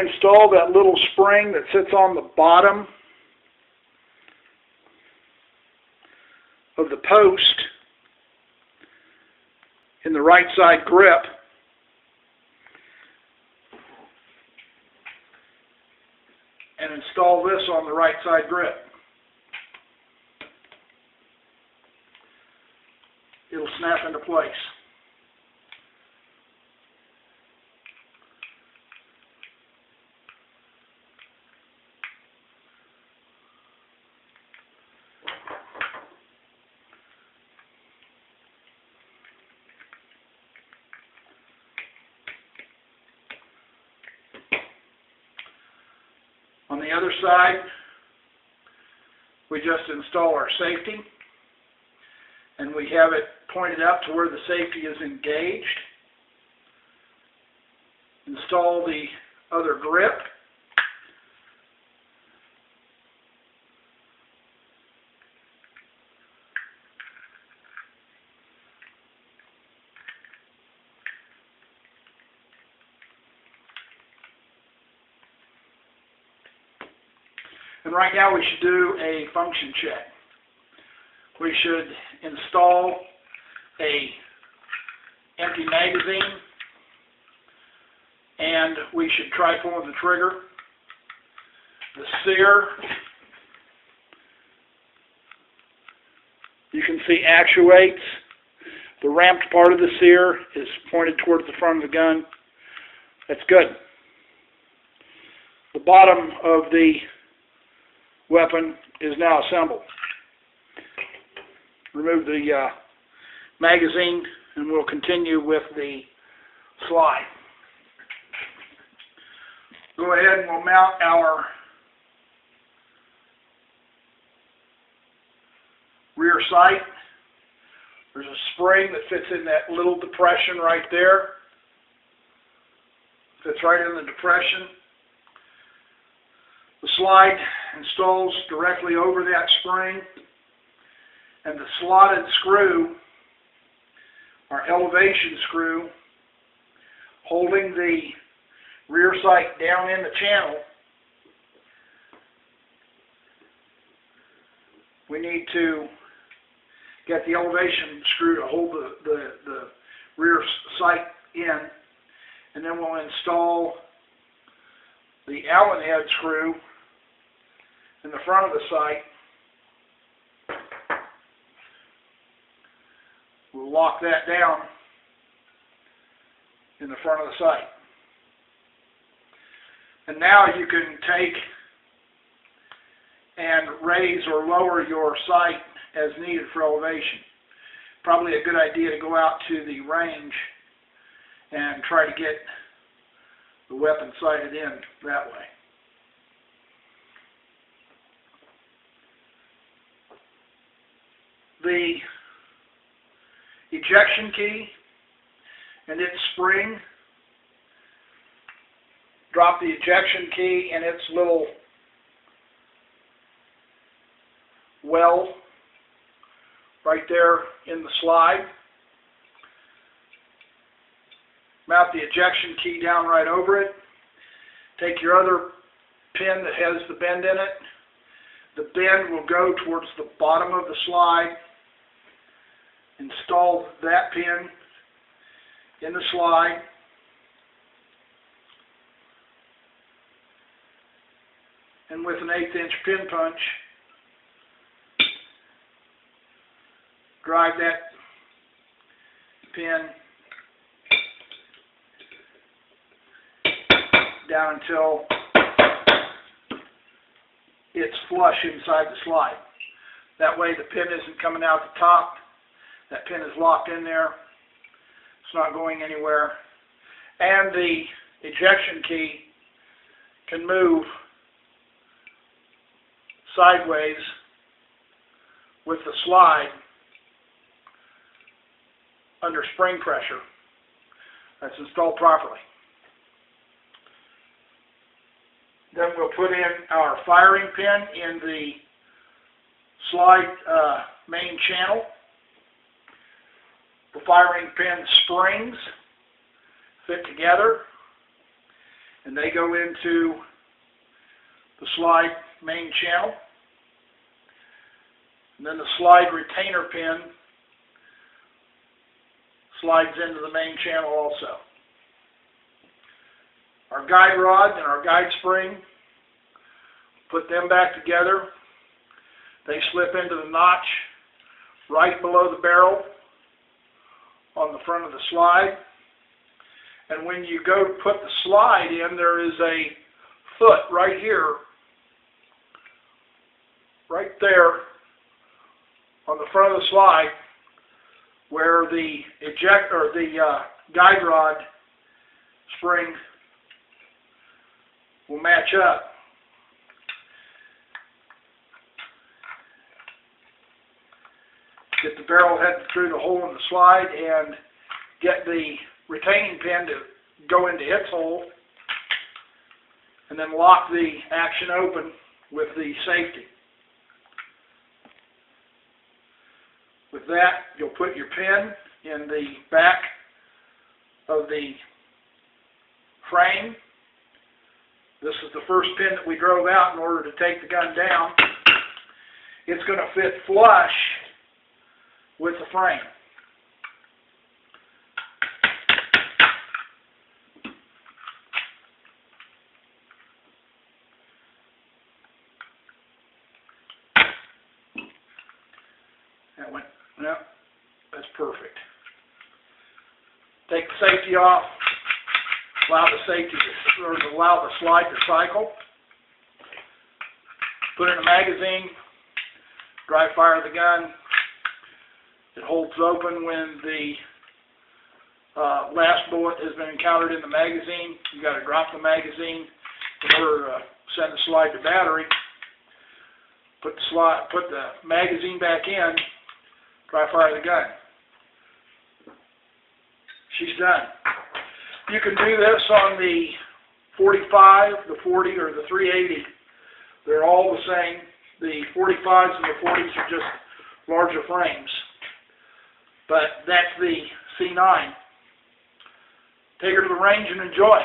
install that little spring that sits on the bottom of the post in the right side grip, and install this on the right side grip. It'll snap into place. On the other side, we just install our safety, and we have it pointed up to where the safety is engaged. Install the other grip. And right now we should do a function check. We should install a empty magazine, and we should try pulling the trigger. The sear, you can see, actuates. The ramped part of the sear is pointed towards the front of the gun. That's good. The bottom of the weapon is now assembled. Remove the magazine, and we'll continue with the slide. Go ahead and we'll mount our rear sight. There's a spring that fits in that little depression right there. Fits right in the depression. The slide installs directly over that spring, and the slotted screw, our elevation screw, holding the rear sight down in the channel. We need to get the elevation screw to hold the rear sight in, and then we'll install the Allen head screw in the front of the sight. We'll lock that down in the front of the sight. And now you can take and raise or lower your sight as needed for elevation. Probably a good idea to go out to the range and try to get the weapon sighted in that way. The ejection key and its spring, drop the ejection key in its little well right there in the slide. Mount the ejection key down right over it. Take your other pin that has the bend in it. The bend will go towards the bottom of the slide. Install that pin in the slide. And with an 1/8 inch pin punch, drive that pin down until it's flush inside the slide. That way the pin isn't coming out the top. That pin is locked in there. It's not going anywhere. And the ejection key can move sideways with the slide under spring pressure. That's installed properly. Then we'll put in our firing pin in the slide main channel. The firing pin springs fit together, and they go into the slide main channel. And then the slide retainer pin slides into the main channel also. Our guide rod and our guide spring, put them back together. They slip into the notch right below the barrel on the front of the slide. And when you go to put the slide in, there is a foot right here, right there on the front of the slide, where the guide rod spring will match up. Get the barrel head through the hole in the slide and get the retaining pin to go into its hole, and then lock the action open with the safety. With that, you'll put your pin in the back of the frame. This is the first pin that we drove out in order to take the gun down. It's going to fit flush with the frame. That went, no, that's perfect. Take the safety off, allow the slide to cycle. Put in a magazine, dry fire the gun. It holds open when the last bullet has been encountered in the magazine. You've got to drop the magazine in order to send the slide to battery. Put the magazine back in, dry fire the gun. She's done. You can do this on the 45, the 40, or the 380. They're all the same. The 45s and the 40s are just larger frames. But that's the C9. Take her to the range and enjoy.